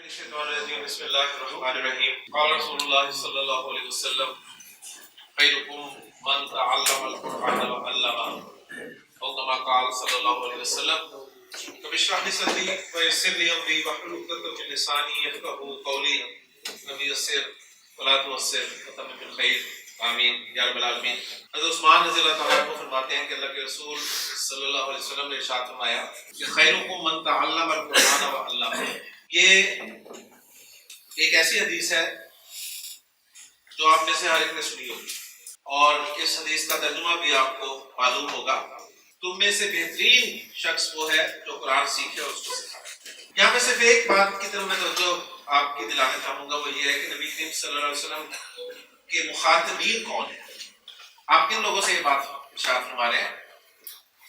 الشیطان الرجیم بسم اللہ الرحمن الرحیم قال رسول اللہ صلی اللہ علیہ وسلم خیرکم من تعلم القرآن وعلمہ او کما قال صلی اللہ علیہ وسلم رب اشرح لی صدری ویسر لی امری واحلل عقدۃ من لسانی یفقهوا قولی رب یسر ولا تعسر وتمم بالخیر آمین یا رب العالمین۔ حضرت عثمان رضی اللہ تعالیٰ عنہ فرماتے ہیں کہ اللہ کے رسول صلی اللہ علیہ وسلم نے ارشاد فرمایا کہ خیرکم من تعلم القرآن وعلمہ، یہ ایک ایسی حدیث ہے جو آپ میں سے ہر ایک نے سنی ہوگی، اور اس حدیث کا ترجمہ بھی آپ کو معلوم ہوگا۔ تم میں سے بہترین شخص وہ ہے جو قرآن سیکھے اور اس کو سکھائے۔ یہاں پہ صرف ایک بات کی طرف میں توجہ آپ کی دلانا چاہوں گا، وہ یہ ہے کہ نبی کریم صلی اللہ علیہ وسلم کے مخاطبین کون ہیں۔ آپ کن لوگوں سے یہ بات ارشاد فرما رہے ہیں؟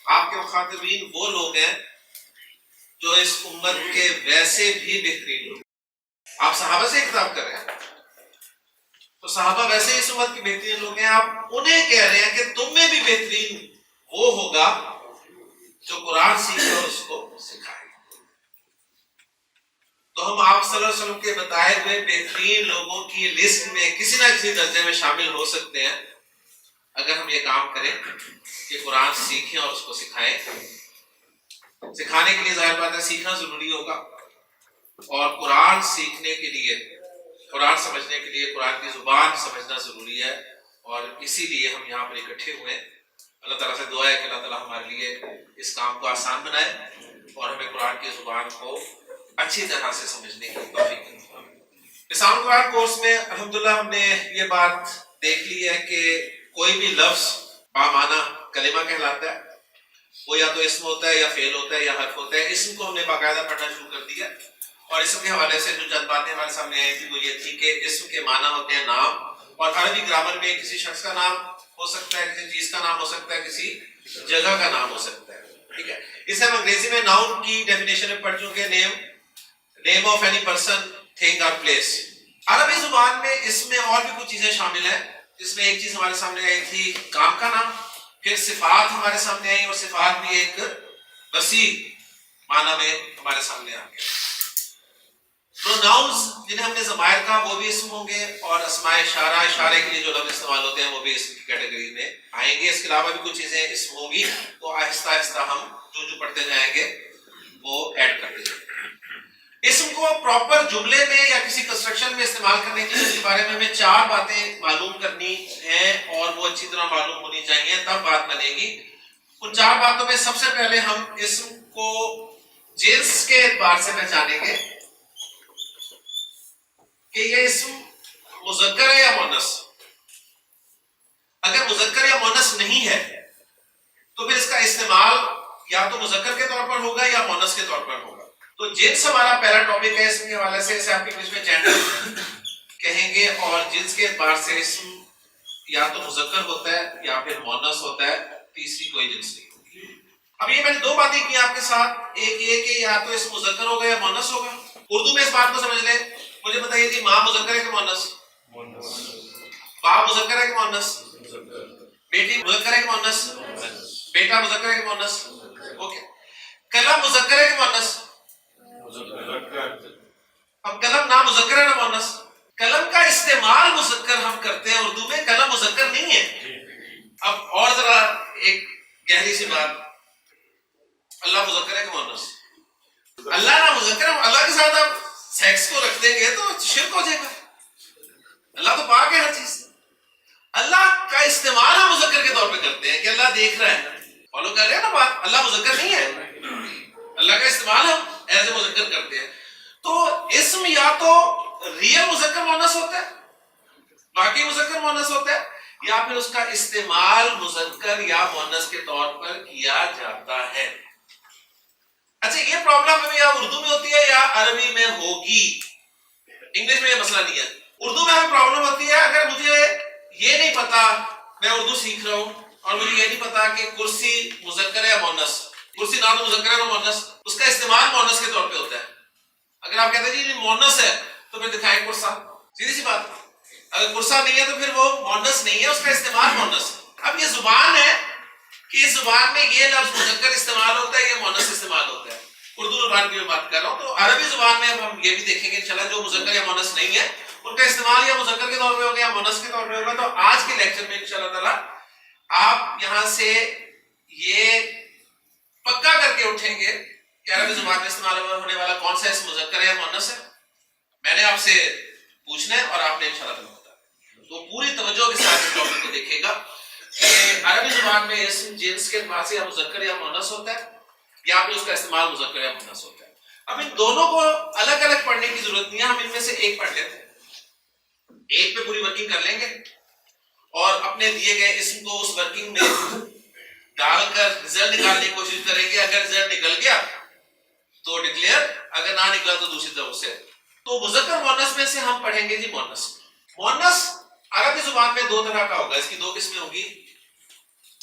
آپ کے مخاطبین وہ لوگ ہیں جو اس امت کے ویسے بھی بہترین لوگ۔ آپ صحابہ سے خطاب کر رہے ہیں تو صحابہ ویسے ہی اس امت کے بہترین لوگ ہیں، آپ انہیں کہہ رہے ہیں کہ تم میں بھی بہترین وہ ہوگا جو قرآن سیکھے اور اس کو سکھائے۔ تو ہم آپ صلی اللہ علیہ وسلم کے بتائے ہوئے بہترین لوگوں کی لسٹ میں کسی نہ کسی درجے میں شامل ہو سکتے ہیں اگر ہم یہ کام کریں کہ قرآن سیکھیں اور اس کو سکھائیں۔ سکھانے کے لیے ظاہر بات ہے سیکھنا ضروری ہوگا، اور قرآن سیکھنے کے لیے، قرآن سمجھنے کے لیے قرآن کی زبان سمجھنا ضروری ہے، اور اسی لیے ہم یہاں پر اکٹھے ہوئے ہیں۔ اللہ تعالیٰ سے دعا ہے کہ اللہ تعالیٰ ہمارے لیے اس کام کو آسان بنائے اور ہمیں قرآن کی زبان کو اچھی طرح سے سمجھنے کی توفیق دے۔ نظام قرآن کورس میں الحمدللہ ہم نے یہ بات دیکھ لی ہے کہ کوئی بھی لفظ بامعنی کلمہ کہلاتا ہے، وہ یا تو اسم ہوتا ہے یا فعل ہوتا ہے یا حرف ہوتا ہے۔ اسم کو ہم نے باقاعدہ پڑھنا شروع کر دیا، اور اسم کے حوالے سے جو چند باتیں ہمارے سامنے آئی تھی وہ یہ تھی کہ اسم کے معنی ہوتے ہیں نام، اور عربی گرامر میں کسی شخص کا نام ہو سکتا ہے، کسی چیز کا نام ہو سکتا ہے، کسی جگہ کا نام ہو سکتا ہے، ٹھیک ہے۔ اسے ہم انگریزی میں ناؤن کی ڈیفینیشن میں پڑھ چکے، name of any person, thing اور پلیس۔ عربی زبان میں اس میں اور بھی کچھ چیزیں شامل ہیں، جس میں ایک چیز ہمارے سامنے آئی تھی کام کا نام، پھر صفات ہمارے سامنے آئی، اور صفات بھی ایک وسیع معنی میں ہمارے سامنے آ گئے۔ پروناؤنز جنہیں ہم نے ضمائر کہا وہ بھی اسم ہوں گے، اور اسماء اشارہ، اشارے کے لیے جو لفظ استعمال ہوتے ہیں وہ بھی اسم کی کیٹیگری میں آئیں گے۔ اس کے علاوہ بھی کچھ چیزیں اسم ہوں گی، تو آہستہ آہستہ ہم جو پڑھتے جائیں گے وہ ایڈ کرتے جائیں گے۔ اسم کو پراپر جملے میں یا کسی کنسٹرکشن میں استعمال کرنے کے بارے میں ہمیں 4 باتیں معلوم کرنی ہیں، اور وہ اچھی طرح معلوم ہونی چاہیے، تب بات بنے گی۔ ان 4 باتوں میں سب سے پہلے ہم اسم کو جنس کے اعتبار سے پہچانیں گے کہ یہ اسم مذکر ہے یا مؤنث۔ اگر مذکر یا مؤنث نہیں ہے تو پھر اس کا استعمال یا تو مذکر کے طور پر ہوگا یا مؤنث کے طور پر ہوگا۔ تو جنس ہمارا پہلا ٹاپک ہے اسم کے حوالے سے، اسے آپ انگلش میں جینڈر کہیں گے، اور جنس کے اعتبار سے اسم یا تو مذکر ہوتا ہے یا پھر مؤنث ہوتا ہے، تیسری کوئی جنس نہیں ہوتی۔ اب یہ میں نے 2 باتیں کی آپ کے ساتھ، ایک یہ کہ یا تو اسم مذکر ہوگا یا مؤنث ہوگا۔ اردو میں اس بات کو سمجھ لیں، مجھے بتائیے جی ماں مذکر ہے کہ مؤنث؟ باپ مذکر ہے کہ مؤنث؟ بیٹی مذکر ہے کہ مؤنث؟ بیٹا مذکر ہے کہ مؤنث؟ اوکے۔ قلم مذکر ہے کہ مؤنث؟ اب قلم نہ مذکر ہے نہ مؤنث۔ قلم کا استعمال مذکر ہم کرتے ہیں اردو میں، قلم مذکر نہیں ہے۔ اب اور ذرا ایک گہری سی بات، اللہ مذکر ہے کہ مؤنث؟ اللہ نہ مذکر ہے، اللہ کے ساتھ آپ سیکس کو رکھ دیں گے تو شرک ہو جائے گا۔ اللہ تو پاک ہے ہر چیز سے۔ اللہ کا استعمال ہم مذکر کے طور پہ کرتے ہیں کہ اللہ دیکھ رہا ہے، فالو کر رہے ہیں نا بات، اللہ مذکر نہیں ہے، اللہ کا استعمال ہم ایز اے مذکر کرتے ہیں۔ تو اسم یا تو ریئل مذکر مؤنث ہوتا ہے، باقی مذکر مؤنث ہوتا ہے، یا پھر اس کا استعمال مذکر یا مؤنث کے طور پر کیا جاتا ہے۔ اچھا، یہ پرابلم ہمیں یا اردو میں ہوتی ہے یا عربی میں ہوگی، انگلش میں یہ مسئلہ نہیں ہے۔ اردو میں ہمیں پرابلم ہوتی ہے اگر مجھے یہ نہیں پتا، میں اردو سیکھ رہا ہوں اور مجھے یہ نہیں پتا کہ کرسی مذکر ہے یا مؤنث، کرسی نہ تو مذکر ہے نہ مؤنث، اس کا استعمال مؤنث کے طور پہ ہوتا ہے۔ اگر آپ کہتے ہیں جی مؤنث ہے تو پھر دکھائیں کرسا، سیدھی سی بات۔ اگر کرسا نہیں ہے تو پھر وہ مؤنث نہیں ہے، اس کا استعمال مؤنث ہے۔ اب یہ زبان ہے کہ اس زبان میں یہ لفظ مذکر استعمال ہوتا ہے، یہ مؤنث استعمال ہوتا ہے۔ اردو زبان کی میں بات کر رہا ہوں. تو عربی زبان میں اب ہم یہ بھی دیکھیں گے انشاءاللہ جو مذکر یا مؤنث نہیں ہے ان کا استعمال یا مذکر کے طور پہ ہوگا یا مؤنث کے طور پہ ہوگا. تو آج کے لیکچر میں انشاءاللہ تعالی آپ یہاں سے یہ پکا کر کے اٹھیں گے کہ عربی زبان میں استعمال ہونے والا کون سا اسم مذکر ہے یا مؤنث ہے. میں نے آپ سے پوچھنا ہے اور آپ نے انشاءاللہ تعالی بتانا. تو پوری توجہ کے ساتھ اس ٹاپک کو دیکھیے گا کہ عربی زبان میں اسم جنس کے بعد سے یا مذکر یا مؤنث ہوتا ہے یا پھر اس کا استعمال مذکر یا مؤنث ہوتا ہے. اب ان دونوں کو الگ الگ پڑھنے کی ضرورت نہیں ہے, ہم ان میں سے ایک پڑھ لیتے ہیں, ایک پہ پوری ورکنگ کر لیں گے اور اپنے دیے گئے اسم کو اس ورکنگ میں ڈال کر رزلٹ نکالنے کی کوشش کریں گے. اگر رزلٹ نکل گیا تو ڈکلیئر, اگر نہ نکلا تو دوسری طرف سے. تو مذکر مؤنث میں سے ہم پڑھیں گے جی مؤنث. مؤنث عربی زبان میں دو طرح کا ہوگا, اس کی دو قسمیں ہوگی.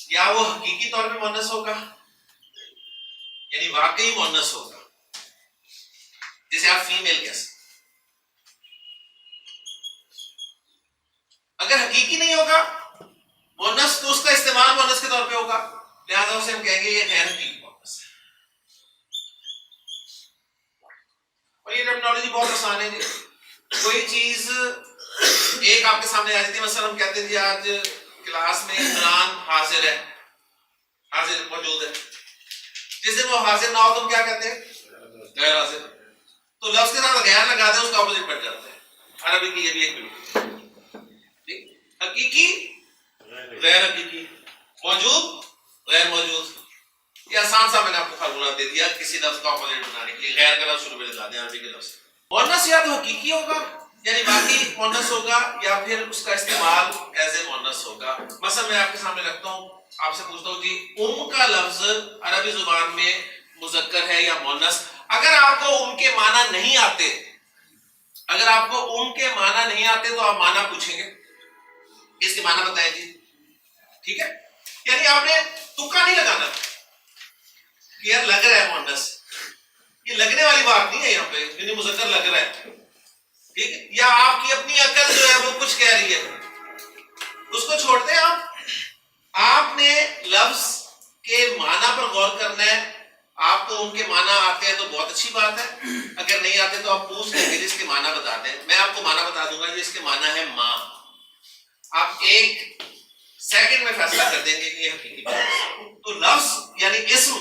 یا وہ حقیقی طور پہ مؤنث ہوگا یعنی واقعی مؤنث ہوگا, جسے آپ فیمیل کہہ سکتے. اگر حقیقی نہیں ہوگا مؤنث تو اس کا استعمال مؤنث کے طور پہ ہوگا, لہذا اسے ہم کہیں گے یہ غیر حقیقی مؤنث ہے. اور یہ ٹرمینالوجی بہت آسان ہے جی. کوئی چیز ایک آپ کے سامنے آ جاتی ہے, مثلا ہم کہتے ہیں جی آج کلاس میں عمران حاضر ہے, حاضر موجود ہے. جس دن وہ حاضر نہ ہو تو ہم کیا کہتے ہیں غیر حاضر. تو لفظ کے ساتھ غیر لگا دیں اس کا اپوزٹ بن جاتا ہے. عربی کی یہ بھی ایک بالکل حقیقی غیر حقیقی, موجود غیر موجود. یہ آسان سا میں نے آپ کو فارمولا دے دیا کسی لفظ کا اپوزٹ بنانے کے لیے. غیر کا لفظ شروع میں لگا دیں عربی کے لفظ. مؤنث یا تو حقیقی ہوگا یعنی باقی مؤنث ہوگا یا پھر اس کا استعمال ایز اے مؤنث ہوگا. مثلا میں آپ کے سامنے رکھتا ہوں, آپ سے پوچھتا ہوں جی کا لفظ عربی زبان میں مذکر ہے یا مؤنث. اگر آپ کو کے معنی نہیں آتے, اگر آپ کو کے معنی نہیں آتے تو آپ معنی پوچھیں گے, اس کے معنی بتائیں جی. ٹھیک ہے, یعنی آپ نے تکا نہیں لگانا کہ یار لگ رہا ہے مؤنث. یہ لگنے والی بات نہیں ہے یہاں پہ, یعنی مذکر لگ رہا ہے. ٹھیک ہے, یا آپ کی اپنی عقل جو ہے وہ کچھ کہہ رہی ہے, اس کو چھوڑ دیں. آپ نے لفظ کے معنی پر غور کرنا ہے. آپ کو ان کے معنی آتے ہیں تو بہت اچھی بات ہے, اگر نہیں آتے تو آپ پوچھ لیں گے جس کے معنی بتا دیں. میں آپ کو معنی بتا دوں گا جس کے معنی ہے ماں. آپ ایک سیکنڈ میں فیصلہ کر دیں گے کہ یہ حقیقی بات ہے. تو لفظ یعنی اسم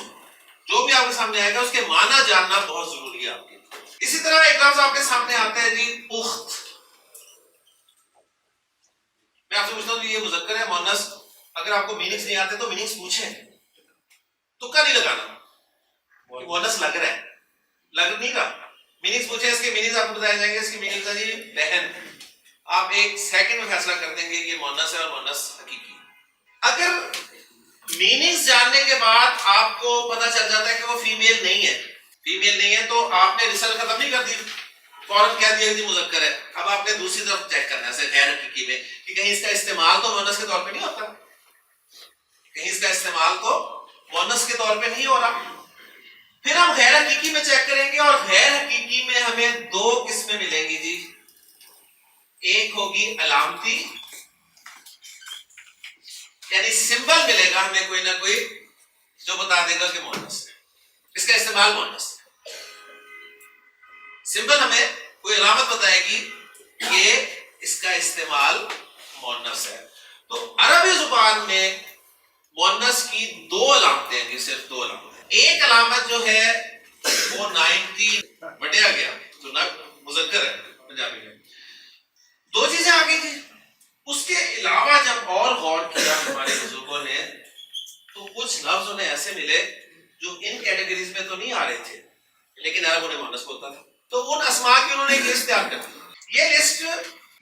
جو بھی آپ کے سامنے آئے گا اس کے معنی جاننا بہت ضروری ہے آپ کے. اسی طرح ایک لفظ آپ کے سامنے آتا ہے جی اخت. میں آپ سے پوچھتا ہوں یہ مذکر ہے مؤنث. اگر آپ کو میننگز نہیں آتے تو میننگز پوچھیں, تکا نہیں لگانا کہ مؤنث لگ رہا ہے, لگ نہیں رہا. میننگز پوچھیں, اس کے میننگز آپ کو بتائے جائیں گے. اس کی میننگز ہے جی بہن. آپ ایک سیکنڈ میں فیصلہ کر دیں گے یہ مؤنث ہے اور مؤنث حقیقی. اگر میننگز جاننے کے بعد آپ کو پتہ چل جاتا ہے کہ وہ فیمیل نہیں ہے, فیمیل نہیں ہے, تو آپ نے رسل ختم نہیں کر دی, فوراً کہہ دیا کہ مذکر ہے. اب آپ نے دوسری طرف چیک کرنا ہے غیر حقیقی میں کہ کہیں اس کا استعمال تو مؤنث کے طور پہ نہیں ہوتا, کہیں اس کا استعمال تو مؤنث کے طور پہ نہیں ہو رہا. پھر ہم غیر حقیقی میں چیک کریں گے, اور غیر حقیقی میں ہمیں دو قسمیں ملیں گی جی. ایک ہوگی علامتی یعنی سمبل ملے گا ہمیں کوئی نہ کوئی جو بتا دے گا کہ مؤنث ہے, اس کا استعمال مؤنث ہے. سمبل ہمیں کوئی علامت بتائے گی کہ اس کا استعمال مؤنث ہے. تو عربی زبان میں مؤنث کی دو علامتیں ہیں, صرف دو علامتیں. ایک علامت جو ہے وہ 90 بٹیا گیا جو مذکر ہے پنجابی میں. دو چیزیں آ گئی تھی. اس کے علاوہ جب اور غور کیا ہمارے بزرگوں نے تو کچھ لفظ انہیں ایسے ملے جو ان کیٹیگریز میں تو نہیں آ رہے تھے لیکن عرب انہیں مؤنث بولتا تھا. تو ان اسماء کی انہوں نے ایک لسٹ تیار کر دی. یہ لسٹ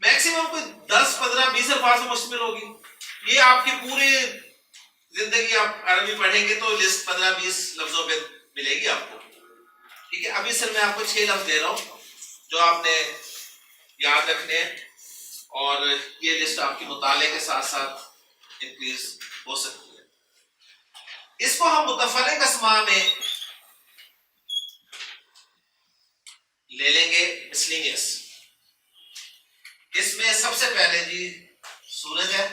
میکسیمم کوئی 10 15 20 الفاظ سے مشتمل ہوگی. یہ آپ کی پوری زندگی آپ عربی پڑھیں گے تو لسٹ 15 20 لفظوں پہ ملے گی آپ کو. ٹھیک ہے, ابھی سر میں آپ کو 6 لفظ دے رہا ہوں جو آپ نے یاد رکھنے ہیں, اور یہ لسٹ آپ کی مطالعے کے ساتھ ساتھ انکریز ہو سکتی ہے. اس کو ہم متفرق اسماء میں لے لیں گے مسلینیس. اس میں سب سے پہلے جی سورج ہے,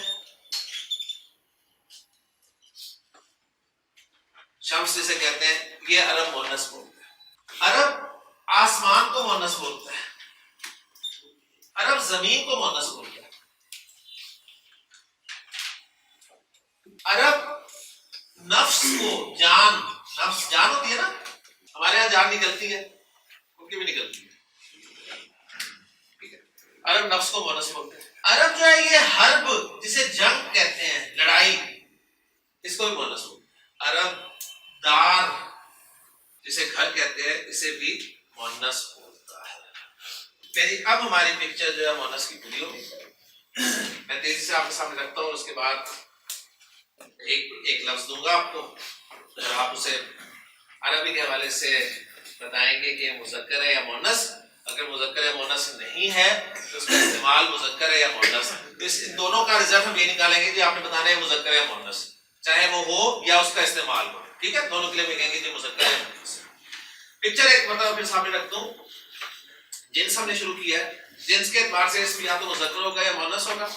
شمس جسے کہتے ہیں, یہ عرب مؤنث بولتے ہیں. عرب آسمان کو مؤنث بولتا ہے، عرب زمین کو مؤنث بولتا ہے، عرب نفس کو جان، نفس جان ہوتی ہے نا، ہمارے یہاں جان نکلتی ہے، ان کی بھی نکلتی ہے، عرب نفس کو مؤنث بولتے ہیں۔ عرب جو ہے یہ حرب جسے جنگ کہتے ہیں، لڑائی، اس کو بھی مؤنث بولتے ہیں۔ عرب دار جسے گھر کہتے ہیں، اسے بھی مؤنث بولتا ہے۔ اب ہماری پکچر جو ہے مؤنث کی پوری ہوگی، میں تیزی سے آپ کے سامنے رکھتا ہوں، اس کے بعد ایک لفظ دوں گا آپ کو اور آپ اسے عربی کے حوالے سے بتائیں گے کہ مذکر ہے یا مؤنث۔ اگر مذکر یا مؤنث نہیں ہے تو اس کا استعمال مذکر ہے یا مؤنث، ان دونوں کا رزلٹ ہم یہ نکالیں گے کہ آپ نے بتانا ہے مذکر یا مؤنث، چاہے وہ ہو یا اس کا استعمال ہو، ٹھیک ہے؟ دونوں کے لیے کہیں گے کہ مذکر ہے یا مؤنث۔ پکچر ایک مطلب پھر سامنے رکھتا ہوں، جنس ہم نے شروع کیا ہے، جنس کے اعتبار سے اس میں یا تو مذکر ہوگا یا مؤنث ہوگا۔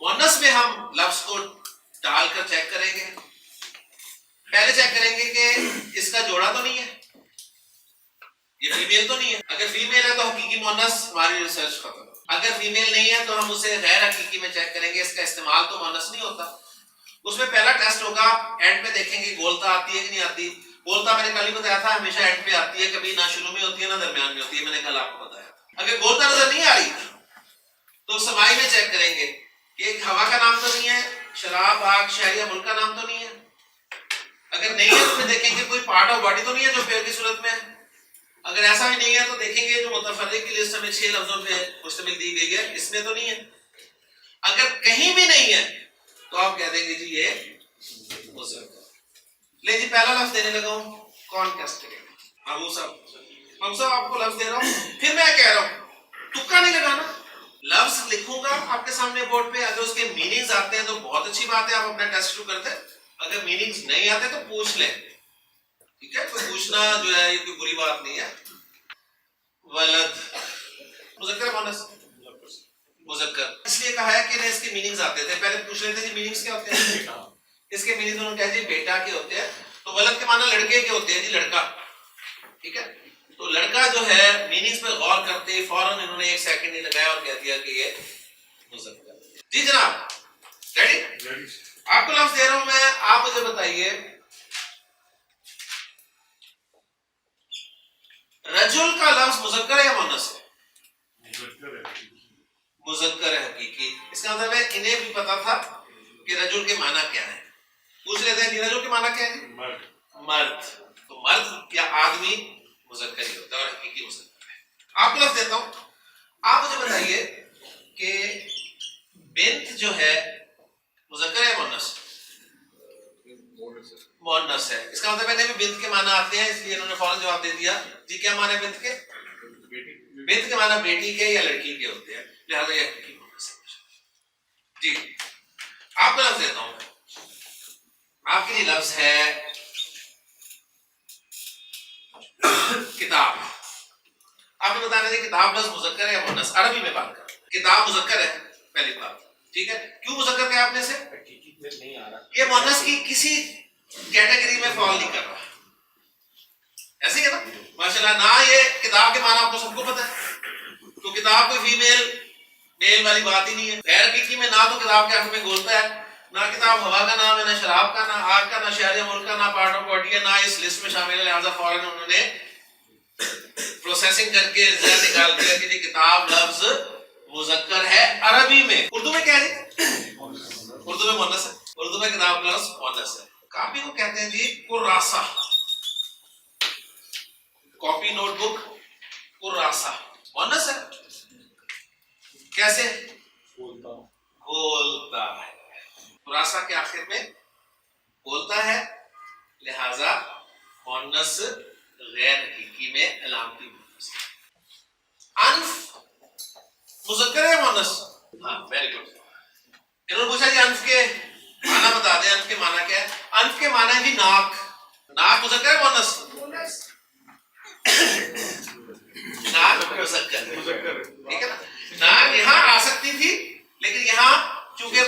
مؤنث میں ہم لفظ کو ڈال کر چیک کریں گے، پہلے چیک کریں گے کہ اس کا جوڑا تو نہیں ہے، یہ فیمیل تو نہیں ہے۔ اگر فیمیل ہے تو حقیقی مؤنث، ہماری ریسرچ ختم۔ اگر فیمیل نہیں ہے تو ہم اسے غیر حقیقی میں چیک کریں گے، اس کا استعمال تو مؤنث نہیں ہوتا۔ اس میں پہلا ٹیسٹ ہوگا، اینڈ میں دیکھیں گے گولتا آتی ہے کہ نہیں آتی۔ گولتا میں نے کل ہی بتایا تھا ہمیشہ اینڈ پہ آتی ہے، کبھی نہ شروع میں ہوتی ہے نہ درمیان میں ہوتی ہے، میں نے کل آپ کو بتایا تھا۔ اگر گولتا نظر نہیں آ رہی تو سمائی میں چیک کریں گے کہ ایک ہوا کا نام تو نہیں ہے، شراب، آگ، شہر یا ملک کا نام تو نہیں ہے۔ اگر نہیں ہے تو پھر دیکھیں گے کوئی پارٹ آف باڈی تو نہیں ہے جو فعل کی صورت میں ہے۔ اگر ایسا بھی نہیں ہے تو دیکھیں گے جو متفرق کی لسٹ ہمیں 6 لفظوں پہ مشتمل دی گئی ہے، اس میں تو نہیں ہے۔ اگر کہیں بھی نہیں ہے تو آپ کہہ دیں گے جی یہ مذکر۔ لے جی پہلا لفظ دینے لگا ہوں، کون ٹیسٹ کرے گا؟ ابو صاحب آپ کو لفظ دے رہا ہوں، پھر میں کہہ رہا ہوں تکا نہیں لگانا، لفظ لکھوں گا آپ کے سامنے بورڈ پہ، اگر اس کے میننگز آتے ہیں تو بہت اچھی بات ہے، آپ اپنا ٹیسٹ شروع کر دیں۔ اگر میننگز نہیں آتے تو پوچھ لیں، ٹھیک ہے؟ تو پوچھنا جو ہے یہ کوئی بری بات نہیں ہے۔ ولد مذکر مؤنث؟ مذکر۔ اس لیے کہا ہے کہ اس کے میننگز آتے تھے، پہلے پوچھ لیتے جی میننگز کیا ہوتے ہیں؟ اس کے میننگز انہوں نے کہا جی بیٹا کے ہوتے ہیں، تو ولد کے معنی لڑکے کے ہوتے ہیں جی، لڑکا، ٹھیک ہے؟ تو لڑکا جو ہے میننگز پہ غور کرتے ہی فوراً انہوں نے 1 سیکنڈ نہیں لگایا اور کہہ دیا کہ یہ مذکر۔ جی جناب ریڈی؟ آپ کو لفظ دے رہا ہوں میں، آپ مجھے بتائیے رجل کا لفظ مذکر ہے یا مؤنث ہے؟ مذکر ہے حقیقی۔ اس کا مطلب ہے انہیں بھی پتا تھا کہ رجل کے معنی کیا ہے۔ پوچھ لیتے ہیں کہ رجل کے معنی کیا ہے؟ مرد۔ تو مرد یا آدمی مذکر ہی ہوتا ہے اور حقیقی مذکر ہے۔ آپ کو لفظ دیتا ہوں، آپ مجھے بتائیے کہ بنت جو ہے مذکر ہے مؤنث؟ مؤنث ہے۔ اس کا مطلب ہے کہ بنت کے معنی آتے ہیں، اس لیے انہوں نے فوراً جواب دے دیا جی کیا معنی ہے بنت کے؟ بنت کے معنی بیٹی کے یا لڑکی کے ہوتے ہیں، لہٰذا یہ حقیقی مؤنث ہے۔ جی آپ کو لفظ دیتا ہوں، آپ کے لیے لفظ ہے کتاب۔ آپ نے بتانا ہے کتاب لفظ مذکر ہے یا مؤنث؟ عربی میں بات کر، کتاب مذکر ہے پہلی بات، ٹھیک ہے؟ کیوں مذکر کہا آپ نے سے؟ یہ مؤنث کی کسی کیٹیگری میں فال نہیں کر رہا، ایسے ہی ہے نا؟ ماشاءاللہ، نہ یہ کتاب کے معنی آپ کو سب کو پتہ ہے، تو کتاب کوئی فیمیل میل والی بات ہی نہیں ہے۔ غیر حقیقی میں نہ تو کتاب کے حق میں گولتا ہے، نہ کتاب ہوا کا نام ہے، نہ شراب کا، نہ آگ کا، نہ شہر ملک کا، نہ پارٹ آف باڈی ہے، نہ اس لسٹ میں شامل ہے، لہٰذا فوراً انہوں نے پروسیسنگ کر کے رزلٹ نکال دیا کہ کتاب لفظ مذکر ہے عربی میں۔ اردو میں کیا ہے؟ اردو میں مؤنث ہے، اردو میں کتاب لفظ مؤنث ہے۔ کاپی کو کہتے ہیں جی کراسہ، کاپی نوٹ بک کراسہ مؤنث ہے، کیسے؟ بولتا ہے، کراسہ کے آخر میں بولتا ہے، لہذا مؤنث غیر حقیقی میں علامتی مؤنث۔ انف مذکر ہے مؤنث؟ ہاں ویری گڈ۔ انہوں نے پوچھا جی انف کے معنی بتا دیں، انف کے معنی کیا ہے؟ انف کے معنی ہے جی ناک۔ ناک مذکر ہے مؤنث؟ ناک مذکر، ٹھیک ہے نا؟ ناک یہاں آ سکتی تھی لیکن یہاں چونکہ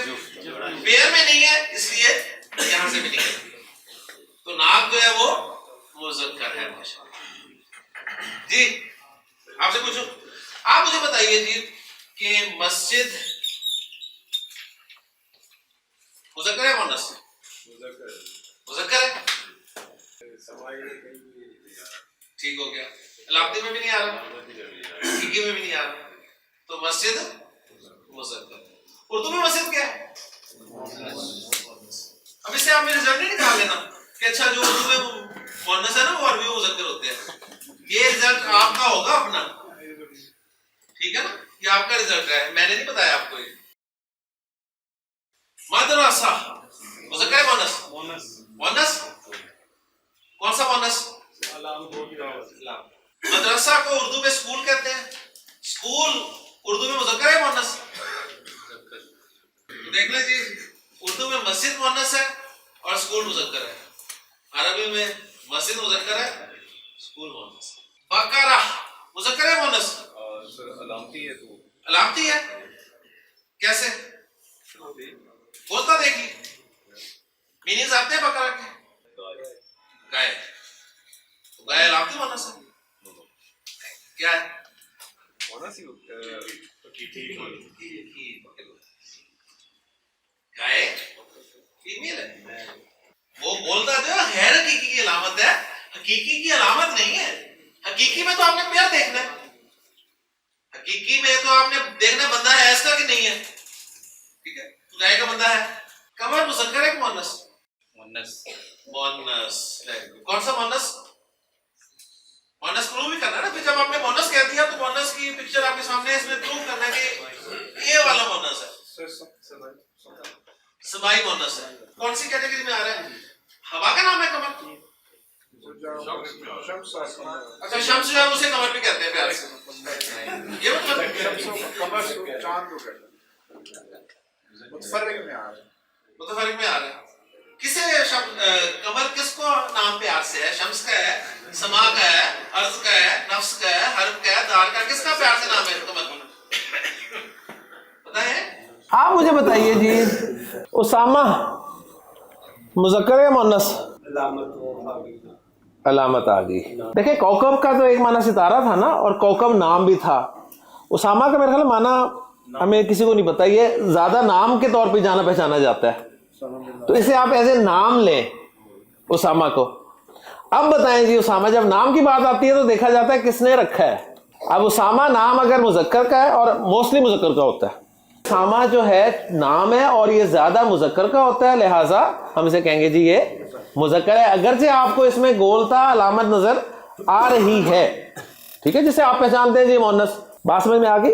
پیر میں نہیں ہے اس لیے یہاں سے بھی نکلتی ہے، تو ناک جو ہے وہ مذکر ہے ماشاءاللہ۔ آپ مجھے بتائیے جی کہ مسجد مذکر ہے مؤنث؟ مذکر ہے. ٹھیک ہو گیا. علامتی میں بھی نہیں آ رہا, حقیقی میں بھی نہیں آ رہا, تو مسجد مذکر. اردو میں مسجد کیا ہے؟ اب اس سے آپ میرے رزلٹ نہیں نکال لینا کہ اچھا جو اردو میں مؤنث ہے نا وہ عربی میں مذکر ہوتے ہیں. یہ رزلٹ آپ کا ہوگا اپنا, ٹھیک ہے نا, یہ آپ کا رزلٹ ہے, میں نے نہیں بتایا آپ کو. یہ مدرسہ مذکر ہے مؤنث؟ مؤنث کون سا مؤنث؟ مدرسہ کو اردو میں اسکول کہتے ہیں. اسکول اردو میں مذکر ہے مؤنث؟ دیکھ لیں جی, اردو میں مسجد مؤنث ہے اور اسکول مذکر ہے. عربی میں مسجد مذکر ہے, اسکول مؤنث. بقرہ مذکر ہے مؤنث؟ علامتی ہے. تو علامتی ہے کیسے؟ بولتا دیکھ لی. میننگز آتے ہیں بقرہ کے. گائے, گائے علامتی مؤنث ہے. کیا ہے؟ گائے فیمیل ہے. وہ بولتا جو غیر حقیقی کی علامت ہے, حقیقی کی علامت نہیں ہے. حقیقی میں تو آپ نے پیار دیکھنا ہے, حقیقی میں تو آپ نے دیکھنا بندہ ہے اس کا کہ نہیں ہے. ٹھیک ہے, گائے کا بندہ ہے. قمر مذکر ہے کہ مؤنث؟ مؤنث. کون سا مؤنث؟ مؤنث پروو بھی کرنا ہے نا. پھر جب آپ نے مؤنث کہہ دیا تو مؤنث کی پکچر آپ کے سامنے ہے, اس میں پروو کرنا ہے کہ یہ والا مؤنث ہے. سمائی مؤنث ہے. کون سی کیٹیگری میں آ رہا ہے؟ ہوا کا نام ہے قمر. اچھا شمس جو ہے اسے قمر بھی کہتے ہیں پیار سے. یہ مطلب چاند کو کہتے ہیں. متفرق میں آ رہا ہے. کسے قمر کس کو نام پیار سے ہے؟ شمس کا ہے, سما کا ہے, ارض کا ہے, نفس کا ہے, حرف کا ہے, دار کا, کس کا پیار سے نام ہے قمر کو؟ پتہ ہے؟ آپ مجھے بتائیے جی, اسامہ مذکر ہے مؤنث؟ علامت آ گئی. دیکھیں کوکب کا تو ایک معنی ستارہ تھا نا, اور کوکب نام بھی تھا. اسامہ کا میرے خیال معنی ہمیں کسی کو نہیں پتا, یہ زیادہ نام کے طور پہ جانا پہچانا جاتا ہے, تو اسے آپ ایسے نام لیں اسامہ کو. اب بتائیں جی, اسامہ جب نام کی بات آتی ہے تو دیکھا جاتا ہے کس نے رکھا ہے. اب اسامہ نام اگر مذکر کا ہے, اور موسٹلی مذکر کا ہوتا ہے, اسامہ جو ہے نام ہے اور یہ زیادہ مذکر کا ہوتا ہے, لہٰذا ہم اسے کہیں گے جی یہ مذکر ہے, اگرچہ آپ کو اس میں گولتا علامت نظر آ رہی ہے. ٹھیک ہے, جسے آپ پہچانتے ہیں جی مؤنث. بات سمجھ میں آ گئی؟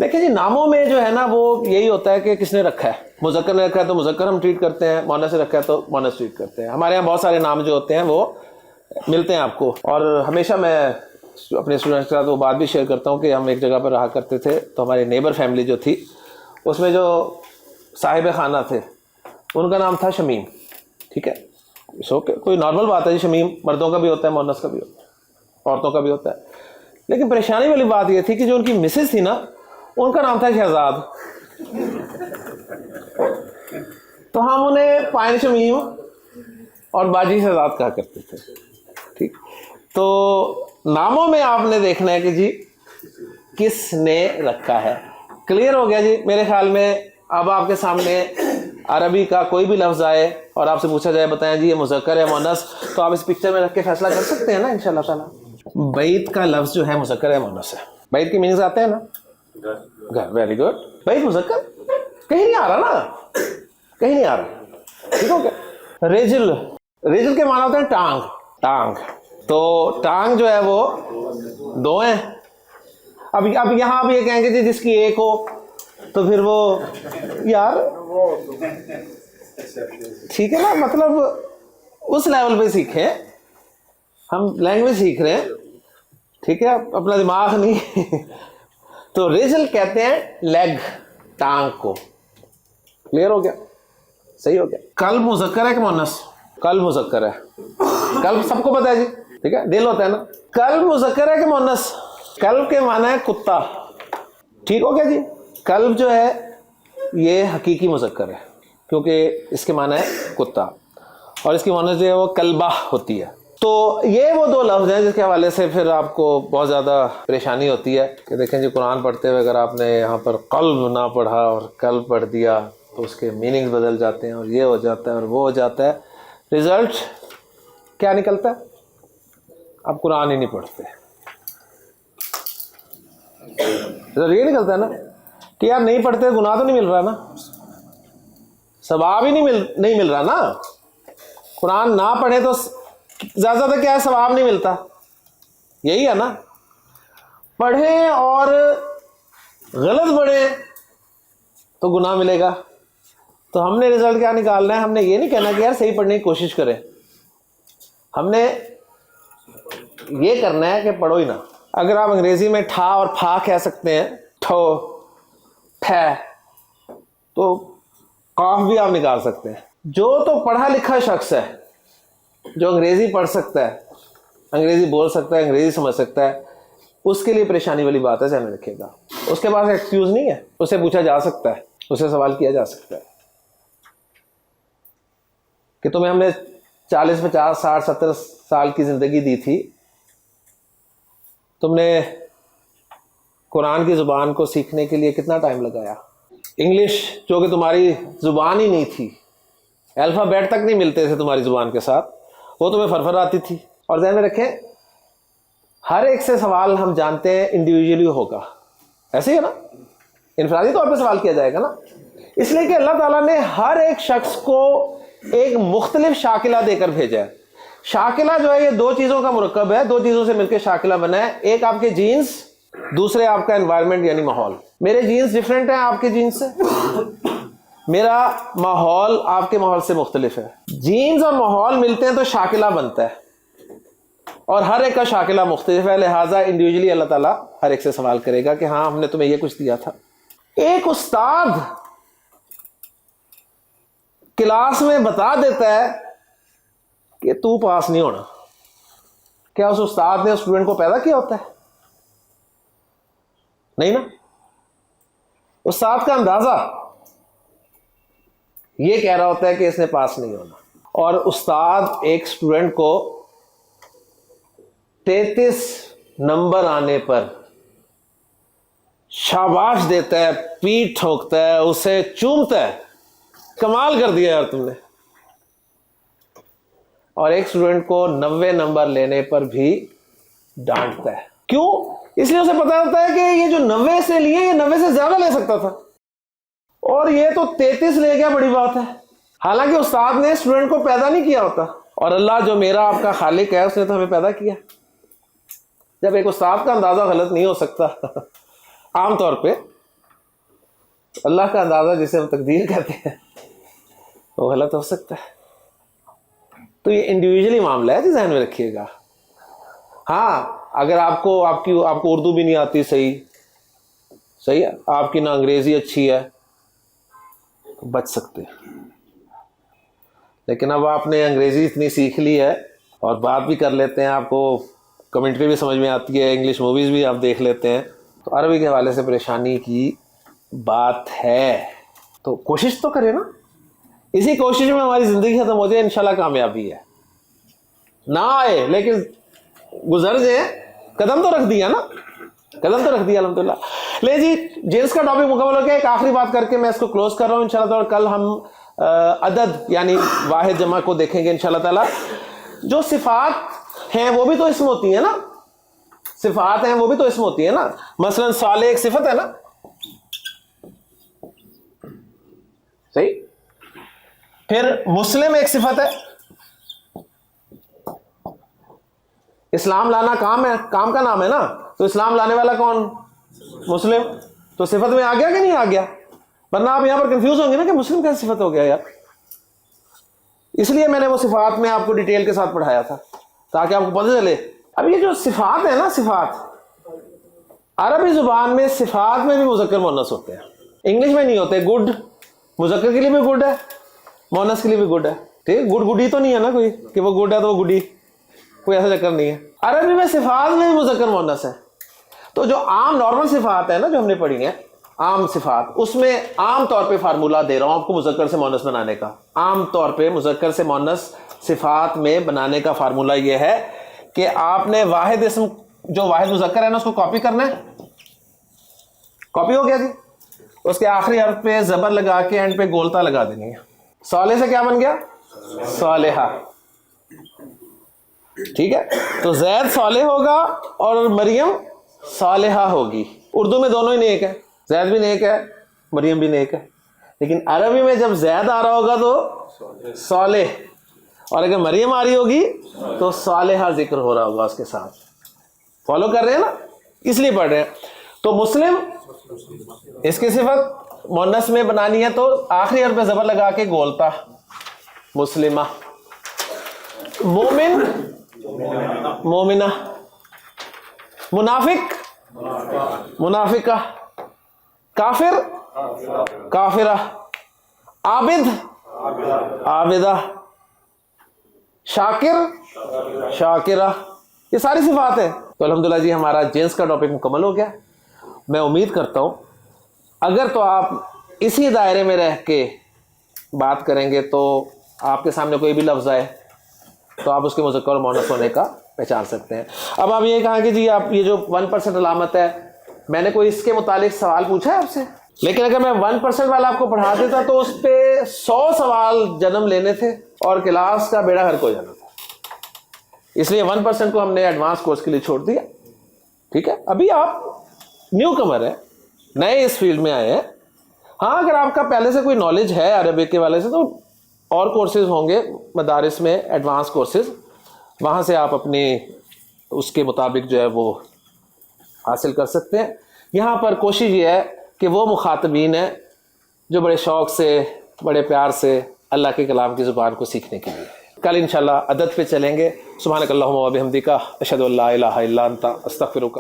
دیکھیں جی, ناموں میں جو ہے نا وہ یہی ہوتا ہے کہ کس نے رکھا ہے. مذکر نے رکھا ہے تو مذکر ہم ٹریٹ کرتے ہیں, مؤنث نے رکھا ہے تو مؤنث ٹریٹ کرتے ہیں. ہمارے یہاں بہت سارے نام جو ہوتے ہیں وہ ملتے ہیں آپ کو, اور ہمیشہ میں اپنے اسٹوڈنٹس کے ساتھ وہ بات بھی شیئر کرتا ہوں کہ ہم ایک جگہ پر رہا کرتے تھے, تو ہماری نیبر فیملی جو تھی اس میں جو صاحب خانہ تھے ان کا نام تھا شمیم. ٹھیک ہے, سو کوئی نارمل بات ہے جی, شمیم مردوں کا بھی ہوتا ہے, مؤنث کا بھی ہوتا ہے, عورتوں کا بھی ہوتا ہے. لیکن پریشانی والی بات یہ تھی کہ جو ان کی مسز تھی نا, ان کا نام تھا شہزاد. تو ہم انہیں پائن شمیم اور باجی شہزاد کہا کرتے تھے. ٹھیک, تو ناموں میں آپ نے دیکھنا ہے کہ جی کس نے رکھا ہے. کلیئر ہو گیا جی میرے خیال میں. اب آپ کے سامنے عربی کا کوئی بھی لفظ آئے اور آپ سے پوچھا جائے بتائیں جی یہ مذکر ہے مؤنث, تو آپ اس پکچر میں رکھ کے فیصلہ کر سکتے ہیں نا انشاءاللہ تعالیٰ. بیت کا لفظ جو ہے مذکر ہے مؤنث ہے. بیت کی میننگز آتے ہیں نا, گھر. Very good. بیت مذکر کہیں نہیں آ رہا نا, کہیں نہیں آ رہا. ٹھیک ہو گیا. رجل, رجل کے معنی ہوتے ہیں ٹانگ. ٹانگ, تو ٹانگ جو ہے وہ دو ہیں. اب یہاں آپ یہ کہیں گے جی جس کی ایک ہو تو پھر وہ یار ٹھیک ہے نا, مطلب اس لیول پہ سیکھیں. ہم لینگویج سیکھ رہے ہیں, ٹھیک ہے, اپنا دماغ نہیں. تو رجل کہتے ہیں لیگ, ٹانگ کو. کلیئر ہو گیا, صحیح ہو گیا. قلب مذکر ہے کہ مؤنث؟ قلب مذکر ہے. قلب سب کو پتا ہے جی, ٹھیک ہے, دل ہوتا ہے نا. قلب مذکر ہے کہ مؤنث؟ قلب کے معنی ہے کتا. ٹھیک ہو گیا جی. قلب جو ہے یہ حقیقی مذکر ہے کیونکہ اس کے معنی ہے کتا, اور اس کی مؤنث جو ہے وہ کلبہ ہوتی ہے. تو یہ وہ دو لفظ ہیں جس کے حوالے سے پھر آپ کو بہت زیادہ پریشانی ہوتی ہے کہ دیکھیں جی قرآن پڑھتے ہوئے اگر آپ نے یہاں پر قلب نہ پڑھا اور قلب پڑھ دیا تو اس کے میننگز بدل جاتے ہیں اور یہ ہو جاتا ہے اور وہ ہو جاتا ہے. رزلٹ کیا نکلتا ہے؟ آپ قرآن ہی نہیں پڑھتے. یہ نکلتا ہے نا کہ یار نہیں پڑھتے گناہ تو نہیں مل رہا نا, ثواب ہی نہیں مل رہا نا. قرآن نہ پڑھے تو زیادہ زیادہ کیا ہے, ثواب نہیں ملتا, یہی ہے نا. پڑھیں اور غلط پڑھیں تو گناہ ملے گا. تو ہم نے رزلٹ کیا نکالنا ہے؟ ہم نے یہ نہیں کہنا کہ یار صحیح پڑھنے کی کوشش کریں, ہم نے یہ کرنا ہے کہ پڑھو ہی نہ. اگر آپ انگریزی میں ٹھا اور پھا کہہ سکتے ہیں, ٹھو ٹھے, تو قاف بھی آپ نکال سکتے ہیں. جو تو پڑھا لکھا شخص ہے, جو انگریزی پڑھ سکتا ہے, انگریزی بول سکتا ہے, انگریزی سمجھ سکتا ہے, اس کے لیے پریشانی والی بات ہے, ذہن میں رکھیے گا. اس کے پاس ایکسکیوز نہیں ہے, اسے پوچھا جا سکتا ہے, اسے سوال کیا جا سکتا ہے کہ تمہیں ہم نے 40 50 60 70 سال کی زندگی دی تھی, تم نے قرآن کی زبان کو سیکھنے کے لیے کتنا ٹائم لگایا. انگلش جو کہ تمہاری زبان ہی نہیں تھی, الفابیٹ تک نہیں ملتے تھے تمہاری زبان کے ساتھ, وہ تمہیں فرفر آتی تھی. اور ذہن میں رکھیں ہر ایک سے سوال ہم جانتے ہیں انڈیویجولی ہوگا, ایسے ہی ہے نا, انفرادی طور پہ سوال کیا جائے گا نا. اس لیے کہ اللہ تعالیٰ نے ہر ایک شخص کو ایک مختلف شاکلہ دے کر بھیجا ہے. شاکلہ جو ہے یہ دو چیزوں کا مرکب ہے, دو چیزوں سے مل کے شاکلہ بنا ہے. ایک آپ کے جینز, دوسرے آپ کا انوائرمنٹ یعنی ماحول. میرے جینز ڈیفرنٹ ہیں آپ کے جینز سے, میرا ماحول آپ کے ماحول سے مختلف ہے. جینز اور ماحول ملتے ہیں تو شاکلہ بنتا ہے, اور ہر ایک کا شاکلہ مختلف ہے. لہٰذا انڈیویجلی اللہ تعالیٰ ہر ایک سے سوال کرے گا کہ ہاں ہم نے تمہیں یہ کچھ دیا تھا. ایک استاد کلاس میں بتا دیتا ہے کہ تو پاس نہیں ہونا, کیا اس استاد نے اسٹوڈنٹ کو پیدا کیا ہوتا ہے؟ نہیں نا. استاد کا اندازہ یہ کہہ رہا ہوتا ہے کہ اس نے پاس نہیں ہونا, اور استاد ایک اسٹوڈنٹ کو 33 نمبر آنے پر شاباش دیتا ہے, پیٹھ ٹھوکتا ہے, اسے چومتا ہے, کمال کر دیا یار تم نے. اور ایک اسٹوڈنٹ کو 90 نمبر لینے پر بھی ڈانٹتا ہے. کیوں؟ اس لیے اسے پتا ہوتا ہے کہ یہ جو 90 سے لیے یہ 90 سے زیادہ لے سکتا تھا, اور یہ تو 33 لے گیا, بڑی بات ہے. حالانکہ استاد نے اسٹوڈنٹ کو پیدا نہیں کیا ہوتا, اور اللہ جو میرا آپ کا خالق ہے اس نے تو ہمیں پیدا کیا. جب ایک استاد کا اندازہ غلط نہیں ہو سکتا عام طور پہ, اللہ کا اندازہ جسے ہم تقدیر کہتے ہیں وہ غلط ہو سکتا ہے. تو یہ انڈیویجلی معاملہ ہے, ذہن میں رکھیے گا. ہاں اگر آپ کو اردو بھی نہیں آتی صحیح ہے, آپ کی نہ انگریزی اچھی ہے, تو بچ سکتے ہیں. لیکن اب آپ نے انگریزی اتنی سیکھ لی ہے اور بات بھی کر لیتے ہیں, آپ کو کمنٹری بھی سمجھ میں آتی ہے, انگلش موویز بھی آپ دیکھ لیتے ہیں, تو عربی کے حوالے سے پریشانی کی بات ہے. تو کوشش تو کریں نا, اسی کوشش میں ہماری زندگی ختم ہو جائے انشاءاللہ کامیابی ہے. نہ آئے لیکن گزر جائے, قدم تو رکھ دیا نا, قدم تو رکھ دیا الحمدللہ. لے جی جنس کا ٹاپک مکمل ہو گیا. ایک آخری بات کر کے میں اس کو کلوز کر رہا ہوں انشاءاللہ تعالی. کل ہم عدد یعنی واحد جمع کو دیکھیں گے انشاءاللہ تعالی. جو صفات ہیں وہ بھی تو اسم ہوتی ہیں نا, صفات ہیں وہ بھی تو اسم ہوتی ہیں نا. مثلا صالح ایک صفت ہے نا, صحیح. پھر مسلم ایک صفت ہے. اسلام لانا کام ہے, کام کا نام ہے نا, تو اسلام لانے والا کون؟ مسلم. تو صفت میں آ گیا کہ نہیں آ گیا؟ ورنہ آپ یہاں پر کنفیوز ہوں گے نا کہ مسلم کیسے صفت ہو گیا یار. اس لیے میں نے وہ صفات میں آپ کو ڈیٹیل کے ساتھ پڑھایا تھا تاکہ آپ کو پتہ چلے. اب یہ جو صفات ہیں نا, صفات عربی زبان میں صفات میں بھی مذکر مؤنث ہوتے ہیں, انگلش میں نہیں ہوتے. گڈ مذکر کے لیے بھی گڈ ہے, مؤنث کے لیے بھی گڈ ہے. ٹھیک ہے, گڈ گڈی تو نہیں ہے نا کوئی کہ وہ گڈ ہے تو وہ گڈی, کوئی ایسا چکر نہیں ہے. عربی میں صفات میں بھی مذکر مؤنث ہے. تو جو عام نارمل صفات ہیں نا جو ہم نے پڑھی ہیں, عام صفات، اس میں عام طور پہ فارمولہ دے رہا ہوں آپ کو مذکر سے مونس بنانے کا. عام طور پہ مذکر سے مونس صفات میں بنانے کا فارمولہ یہ ہے کہ آپ نے واحد اسم جو واحد مذکر ہے نا اس کو کاپی کرنا ہے. کاپی ہو گیا جی. اس کے آخری حرف پہ زبر لگا کے اینڈ پہ گولتا لگا دینی ہے. صالح سے کیا بن گیا؟ صالحہ. ٹھیک ہے، تو زید صالح ہوگا اور مریم صالحہ ہوگی. اردو میں دونوں ہی نیک ہے، زید بھی نیک ہے مریم بھی نیک ہے، لیکن عربی میں جب زید آ رہا ہوگا تو صالح، اور اگر مریم آ رہی ہوگی تو صالحہ ذکر ہو رہا ہوگا اس کے ساتھ. فالو کر رہے ہیں نا؟ اس لیے پڑھ رہے ہیں. تو مسلم اس کی صفت مونس میں بنانی ہے تو آخری حرف پہ زبر لگا کے گولتا مسلمہ. مومن مومنہ. منافق منافقہ. کافر کافرہ. عابد عابدہ. شاکر شاکرہ. یہ ساری صفات ہیں. تو الحمدللہ جی ہمارا جنس کا ٹاپک مکمل ہو گیا. میں امید کرتا ہوں اگر تو آپ اسی دائرے میں رہ کے بات کریں گے تو آپ کے سامنے کوئی بھی لفظ آئے تو آپ اس کے مذکر اور مؤنث ہونے کا پہچان سکتے ہیں. اب آپ یہ کہا کہ جی آپ یہ جو 1% علامت ہے، میں نے کوئی اس کے متعلق سوال پوچھا ہے آپ سے؟ لیکن اگر میں 1% والا آپ کو پڑھا دیتا تو اس پہ 100 سوال جنم لینے تھے اور کلاس کا بیڑا غرق ہو جانا تھا. اس لیے 1% کو ہم نے ایڈوانس کورس کے لیے چھوڑ دیا. ٹھیک ہے، ابھی آپ نیو کمر ہیں، نئے اس فیلڈ میں آئے ہیں. ہاں اگر آپ کا پہلے سے کوئی نالج ہے عربک کے والے سے تو اور کورسز ہوں گے مدارس میں، ایڈوانس کورسز، وہاں سے آپ اپنی اس کے مطابق جو ہے وہ حاصل کر سکتے ہیں. یہاں پر کوشش یہ ہے کہ وہ مخاطبین ہیں جو بڑے شوق سے بڑے پیار سے اللہ کے کلام کی زبان کو سیکھنے کے لیے. کل انشاءاللہ عدد پہ چلیں گے. سبحانک اللہم و بحمدک، اشہد ان لا الہ الا انت، استغفرک.